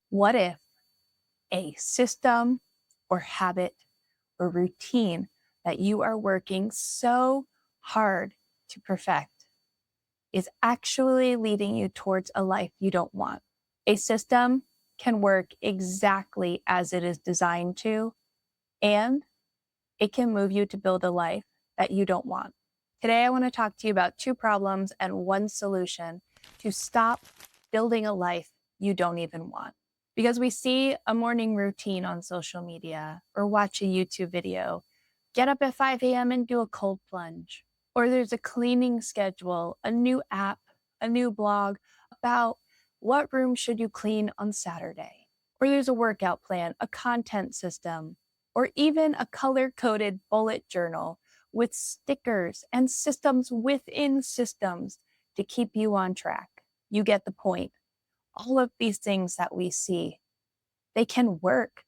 What if a system or habit or routine that you are working so hard to perfect is actually leading you towards a life you don't want? A system can work exactly as it is designed to, and it can move you to build a life that you don't want. Today, I want to talk to you about two problems and one solution to stop building a life you don't even want. Because we see a morning routine on social media or watch a YouTube video, get up at 5 a.m. and do a cold plunge. Or there's a cleaning schedule, a new app, a new blog about what room should you clean on Saturday. Or there's a workout plan, a content system, or even a color coded bullet journal with stickers and systems within systems to keep you on track. You get the point. All of these things that we see, they can work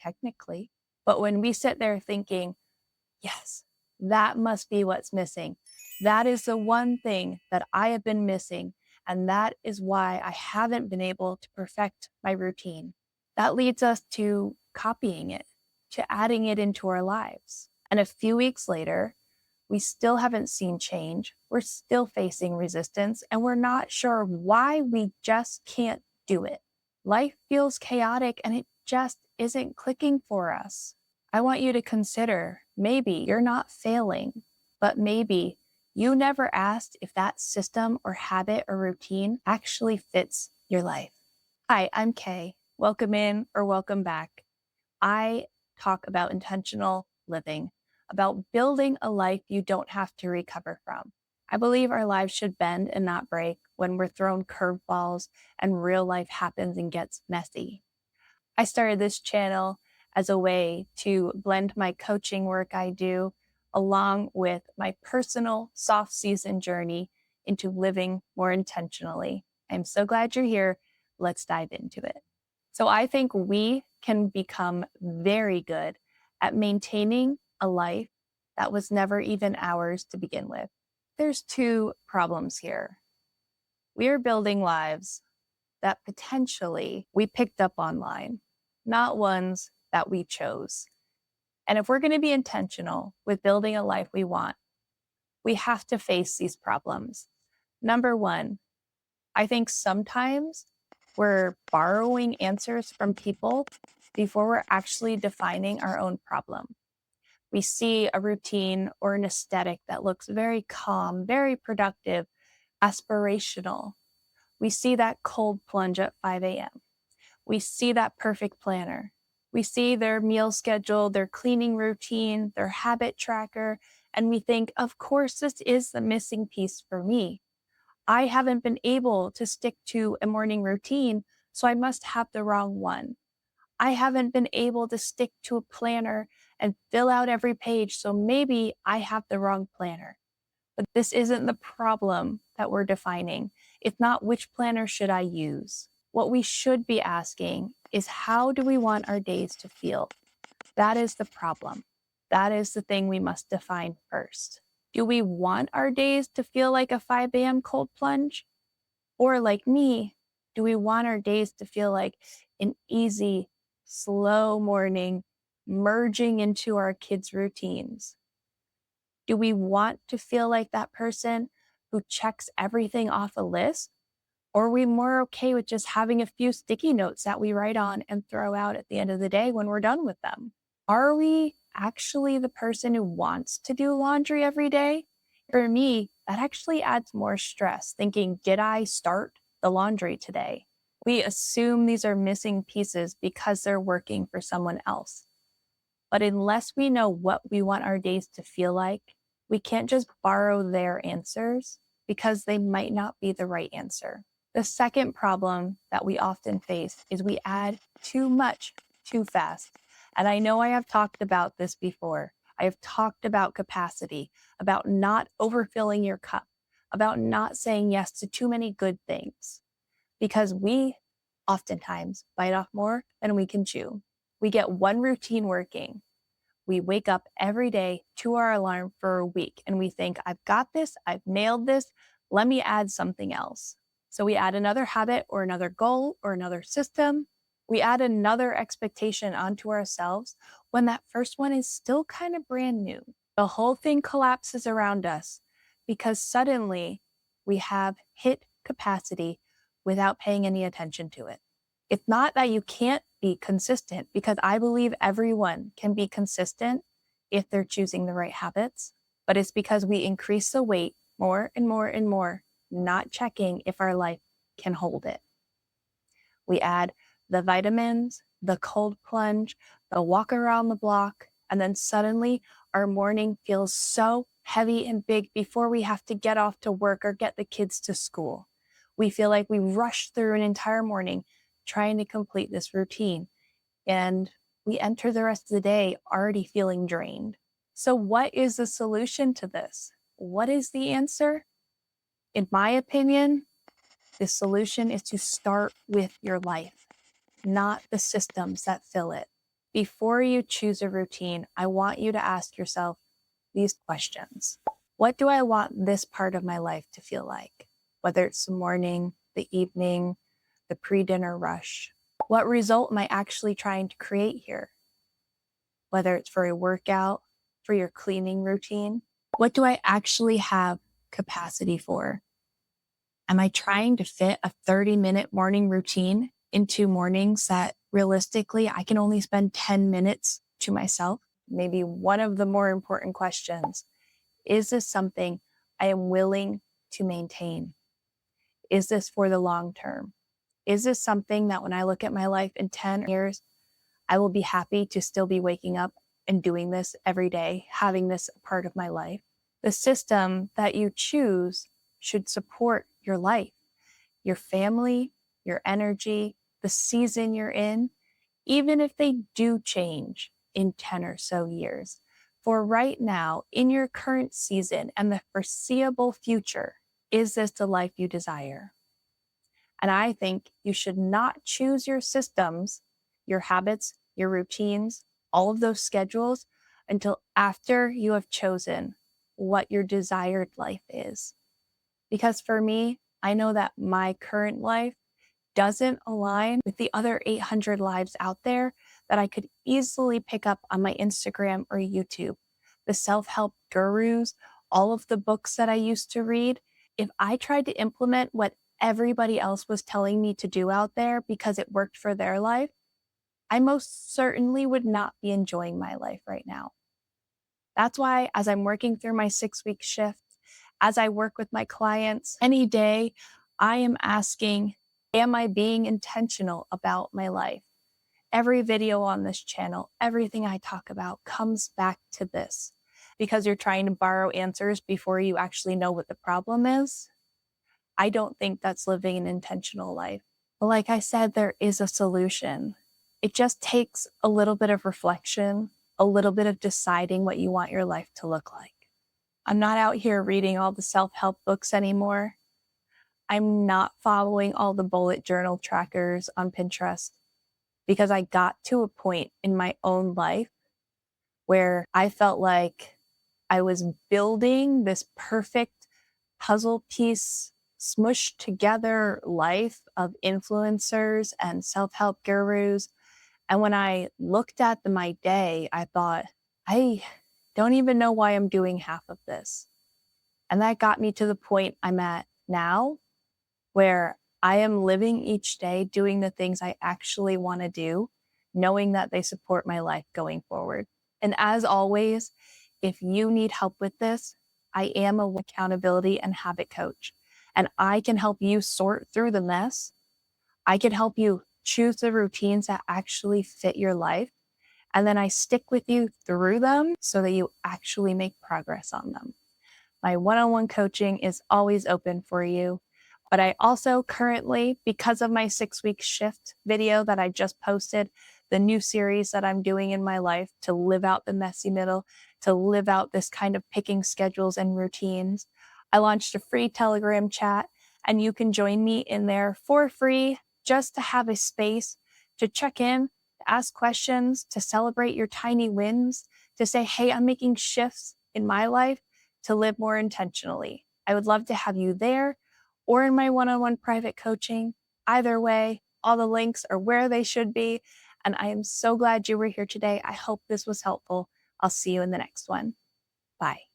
technically. But when we sit there thinking, yes, that must be what's missing. That is the one thing that I have been missing. And that is why I haven't been able to perfect my routine. That leads us to copying it, to adding it into our lives. And a few weeks later, we still haven't seen change. We're still facing resistance, and we're not sure why we just can't do it. Life feels chaotic and it just isn't clicking for us. I want you to consider maybe you're not failing, but maybe you never asked if that system or habit or routine actually fits your life. Hi, I'm Kay. Welcome in or welcome back. I talk about intentional living, about building a life you don't have to recover from. I believe our lives should bend and not break when we're thrown curveballs and real life happens and gets messy. I started this channel as a way to blend my coaching work I do along with my personal soft season journey into living more intentionally. I'm so glad you're here. Let's dive into it. So I think we can become very good at maintaining a life that was never even ours to begin with. There's two problems here. We are building lives that potentially we picked up online, not ones that we chose. And if we're going to be intentional with building a life we want, we have to face these problems. Number one, I think sometimes we're borrowing answers from people before we're actually defining our own problem. We see a routine or an aesthetic that looks very calm, very productive, aspirational. We see that cold plunge at 5 a.m. We see that perfect planner. We see their meal schedule, their cleaning routine, their habit tracker, and we think, of course, this is the missing piece for me. I haven't been able to stick to a morning routine, so I must have the wrong one. I haven't been able to stick to a planner and fill out every page, so maybe I have the wrong planner. But this isn't the problem that we're defining. It's not which planner should I use. What we should be asking is how do we want our days to feel? That is the problem. That is the thing we must define first. Do we want our days to feel like a 5 a.m. cold plunge? Or like me, do we want our days to feel like an easy, slow morning merging into our kids' routines? Do we want to feel like that person who checks everything off a list? Or are we more okay with just having a few sticky notes that we write on and throw out at the end of the day when we're done with them? Are we actually the person who wants to do laundry every day? For me, that actually adds more stress thinking, did I start the laundry today? We assume these are missing pieces because they're working for someone else. But unless we know what we want our days to feel like, we can't just borrow their answers because they might not be the right answer. The second problem that we often face is we add too much too fast. And I know I have talked about this before. I have talked about capacity, about not overfilling your cup, about not saying yes to too many good things, because we oftentimes bite off more than we can chew. We get one routine working. We wake up every day to our alarm for a week and we think, I've got this, I've nailed this, let me add something else. So we add another habit or another goal or another system, We add another expectation onto ourselves when that first one is still kind of brand new. The whole thing collapses around us because suddenly we have hit capacity without paying any attention to it. It's not that you can't be consistent, because I believe everyone can be consistent if they're choosing the right habits, but it's because we increase the weight more and more and more, not checking if our life can hold it. We add the vitamins, the cold plunge, the walk around the block, and then suddenly our morning feels so heavy and big before we have to get off to work or get the kids to school. We feel like we rushed through an entire morning trying to complete this routine, and we enter the rest of the day already feeling drained. So, what is the solution to this? What is the answer? In my opinion, the solution is to start with your life, not the systems that fill it. Before you choose a routine, I want you to ask yourself these questions. What do I want this part of my life to feel like? Whether it's the morning, the evening, the pre-dinner rush. What result am I actually trying to create here? Whether it's for a workout, for your cleaning routine. What do I actually have capacity for? Am I trying to fit a 30-minute morning routine into mornings that realistically I can only spend 10 minutes to myself? Maybe one of the more important questions, is this something I am willing to maintain? Is this for the long term? Is this something that when I look at my life in 10 years, I will be happy to still be waking up and doing this every day, having this a part of my life? The system that you choose should support your life, your family, your energy, the season you're in, even if they do change in 10 or so years. For right now, in your current season and the foreseeable future, is this the life you desire? And I think you should not choose your systems, your habits, your routines, all of those schedules until after you have chosen what your desired life is. Because for me, I know that my current life doesn't align with the other 800 lives out there that I could easily pick up on my Instagram or YouTube. The self-help gurus, all of the books that I used to read. If I tried to implement what everybody else was telling me to do out there because it worked for their life, I most certainly would not be enjoying my life right now. That's why, as I'm working through my 6-week shift, as I work with my clients, any day I am asking, am I being intentional about my life? Every video on this channel, everything I talk about comes back to this, because you're trying to borrow answers before you actually know what the problem is. I don't think that's living an intentional life. But like I said, there is a solution. It just takes a little bit of reflection, a little bit of deciding what you want your life to look like. I'm not out here reading all the self-help books anymore. I'm not following all the bullet journal trackers on Pinterest, because I got to a point in my own life where I felt like I was building this perfect puzzle piece, smushed together life of influencers and self-help gurus. And when I looked at my day, I thought, I don't even know why I'm doing half of this. And that got me to the point I'm at now, where I am living each day doing the things I actually want to do, knowing that they support my life going forward. And as always, if you need help with this, I am a accountability and habit coach, and I can help you sort through the mess. I can help you choose the routines that actually fit your life, and then I stick with you through them so that you actually make progress on them. My one-on-one coaching is always open for you. But I also currently, because of my 6-week shift video that I just posted, the new series that I'm doing in my life to live out the messy middle, to live out this kind of picking schedules and routines, I launched a free Telegram chat, and you can join me in there for free just to have a space to check in, to ask questions, to celebrate your tiny wins, to say, hey, I'm making shifts in my life to live more intentionally. I would love to have you there or in my one-on-one private coaching. Either way, all the links are where they should be. And I am so glad you were here today. I hope this was helpful. I'll see you in the next one. Bye.